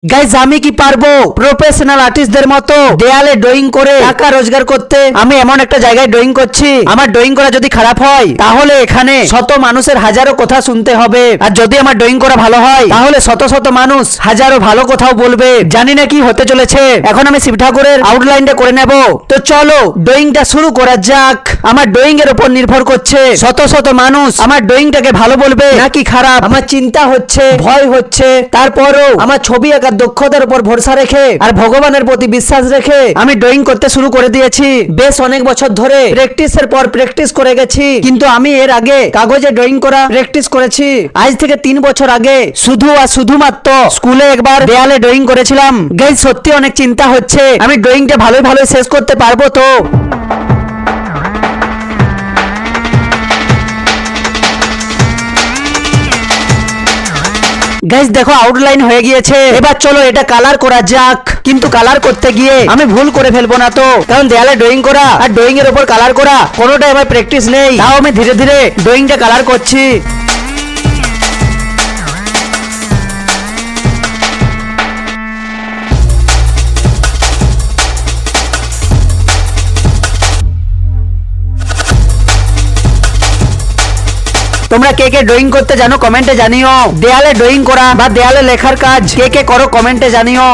Guys আমি কি পারবো প্রফেশনাল আর্টিস্টদের মতো দেয়ালে ড্রয়িং করে টাকা রোজগার করতে? আমি এমন একটা জায়গায় ড্রয়িং করছি, আমার ড্রয়িং করা যদি খারাপ হয় তাহলে এখানে শত মানুষের হাজারো কথা শুনতে হবে, আর যদি আমার ড্রয়িং করা ভালো হয় তাহলে শত শত মানুষ হাজারো ভালো কথাও বলবে। জানি না কি হতে চলেছে। এখন আমি শিব ঠাকুরের আউটলাইনটা করে নেব, তো চলো ড্রয়িংটা শুরু করা যাক। আমার ড্রয়িং এর উপর নির্ভর করছে শত শত মানুষ আমার ড্রয়িংটাকে ভালো বলবে নাকি খারাপ। আমার চিন্তা হচ্ছে, ভয় হচ্ছে, তারপরও আমার ছবি আঁকা দক্ষতার উপর ভরসা রেখে আর ভগবানের প্রতি বিশ্বাস রেখে আমি ড্রয়িং করতে শুরু করে দিয়েছি। বেশ অনেক বছর ধরে প্র্যাকটিসের পর প্র্যাকটিস করে গেছি, কিন্তু আমি এর আগে কাগজে ড্রয়িং করা প্র্যাকটিস করেছি। আজ থেকে 3 বছর আগে শুধু আর শুধুমাত্র স্কুলে একবার দেয়ালে ড্রয়িং করেছিলাম। গাইস সত্যি অনেক চিন্তা হচ্ছে আমি ড্রয়িংটা ভালোই ভালো শেষ করতে পারবো তো। গাইস দেখো আউটলাইন হয়ে গিয়েছে, এবার চলো এটা কালার করা যাক। কিন্তু কালার করতে গিয়ে আমি ভুল করে ফেলবো না তো, কারণ দেয়ালে ড্রয়িং করা আর ড্রয়িং এর উপর কালার করা কোনোটাই আমার প্র্যাকটিস নেই। তাও আমি ধীরে ধীরে ড্রয়িংটা কালার করছি। তোমরা কে কে ড্রয়িং করতে জানো কমেন্টে জানিও। দেয়ালে ড্রয়িং করা বা দেয়ালে লেখার কাজ কে কে করো কমেন্টে জানিও।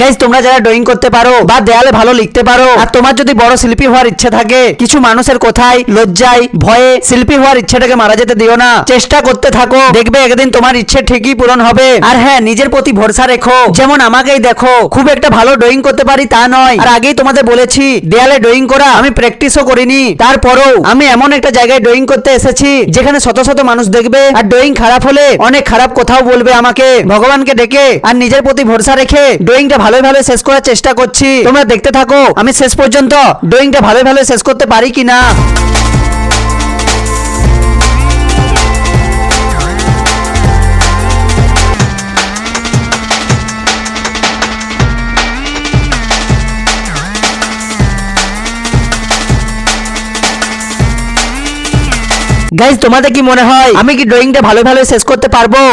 গাইস তোমরা যারা ড্রয়িং করতে পারো বা দেয়ালে ভালো লিখতে পারো আর তোমার যদি বড় শিল্পী হওয়ার ইচ্ছে থাকে, কিছু মানুষের কথায় লজ্জায় ভয়ে শিল্পী হওয়ার ইচ্ছেটাকে মারা যেতে দিও না, চেষ্টা করতে থাকো, দেখবে একদিন তোমার ইচ্ছে ঠিকই পূরণ হবে। আর হ্যাঁ, নিজের প্রতি ভরসা রেখো। যেমন আমাকেই দেখো, খুব একটা ভালো ড্রয়িং করতে পারি তা নয়, আর আগেই তোমাদের বলেছি দেয়ালে ড্রয়িং করা আমি প্র্যাকটিসও করিনি। তারপরও আমি এমন একটা জায়গায় ড্রয়িং করতে এসেছি যেখানে শত শত মানুষ দেখবে, আর ড্রয়িং খারাপ হলে অনেক খারাপ কথাও বলবে আমাকে। ভগবানকে ডেকে আর নিজের প্রতি ভরসা রেখে ড্রয়িংটা ভালোই ভালো শেষ করার চেষ্টা করছি। তোমরা দেখতে থাকো আমি শেষ পর্যন্ত ড্রয়িংটা ভালোই ভালো শেষ করতে পারি কিনা। গাইজ তোমাদের কি মনে হয় আমি কি ড্রয়িংটা ভালো ভালো শেষ করতে পারবো?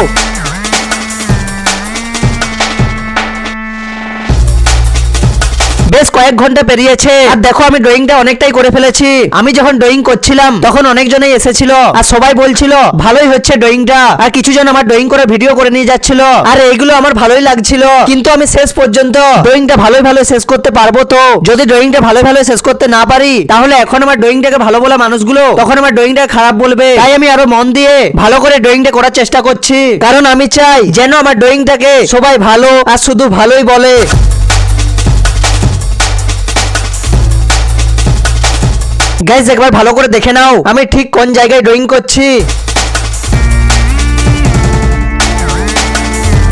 বেশ কয়েক ঘন্টা পেরিয়েছে আর দেখো আমি ড্রয়িংটা অনেকটাই করে ফেলেছি। আমি যখন ড্রয়িং করছিলাম তখন অনেকজনই এসেছিল আর সবাই বলছিল ভালোই হচ্ছে ড্রয়িংটা, আর কিছু জন আমার ড্রয়িং করে ভিডিও করে নিয়ে যাচ্ছিল, আর এইগুলো আমার ভালোই লাগছিল। কিন্তু আমি শেষ পর্যন্ত ড্রয়িংটা ভালোই ভালো শেষ করতে পারবো তো? যদি ড্রয়িংটা ভালোই ভালো শেষ করতে না পারি তাহলে এখন আমার ড্রয়িংটাকে ভালো বলা মানুষগুলো তখন আমার ড্রয়িংটা খারাপ বলবে। তাই আমি আরো মন দিয়ে ভালো করে ড্রয়িংটা করার চেষ্টা করছি, কারণ আমি চাই যেন আমার ড্রয়িংটাকে সবাই ভালো আর শুধু ভালোই বলে। গাইজ একবার ভালো করে দেখে নাও আমি ঠিক কোন জায়গায় ড্রয়িং করছি।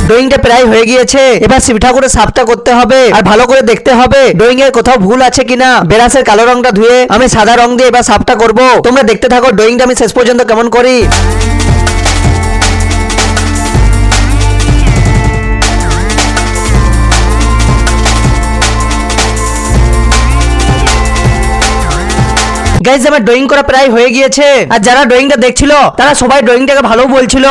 ড্রয়িংটা প্রায় হয়ে গিয়েছে, এবার শিব ঠাকুরের সাপটা করতে হবে আর ভালো করে দেখতে হবে ড্রয়িং এর কোথাও ভুল আছে কিনা। বেরাসের কালো রংটা ধুয়ে আমি সাদা রং দিয়ে এবার সাপটা করব। তোমরা দেখতে থাকো ড্রয়িংটা আমি শেষ পর্যন্ত কেমন করি। গাইজ আমার ড্রয়িং করা প্রায় হয়ে গিয়েছে, আর যারা ড্রয়িংটা দেখছিল তারা সবাই ড্রয়িংটাকে ভালো বলছিল।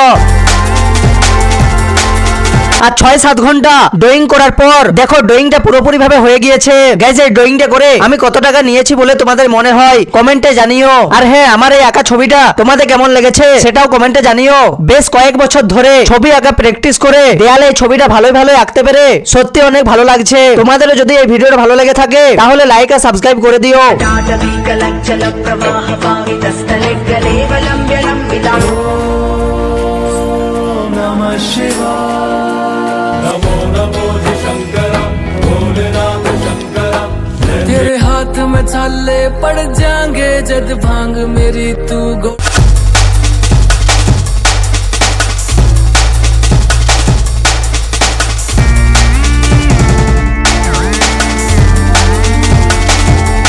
আর 6-7 ঘন্টা ড্রয়িং করার পর দেখো ড্রয়িংটা পুরোপুরি ভাবে হয়ে গিয়েছে। গাইজ এই ড্রয়িংটা করে আমি কত টাকা নিয়েছি বলে তোমাদের মনে হয় কমেন্টে জানিও। আর হ্যাঁ, আমার এই আঁকা ছবিটা তোমাদের কেমন লেগেছে সেটাও কমেন্টে জানিও। বেশ কয়েক বছর ধরে ছবি আঁকা প্র্যাকটিস করে দেয়ালে এই ছবিটা ভালোই ভালো আঁকতে পেরে সত্যি অনেক ভালো লাগছে। তোমাদেরও যদি এই ভিডিওটা ভালো লেগে থাকে তাহলে লাইক আর সাবস্ক্রাইব করে দিও। तेरे हाथ में छाले पड़ जाएंगे जद भांग मेरी तू गो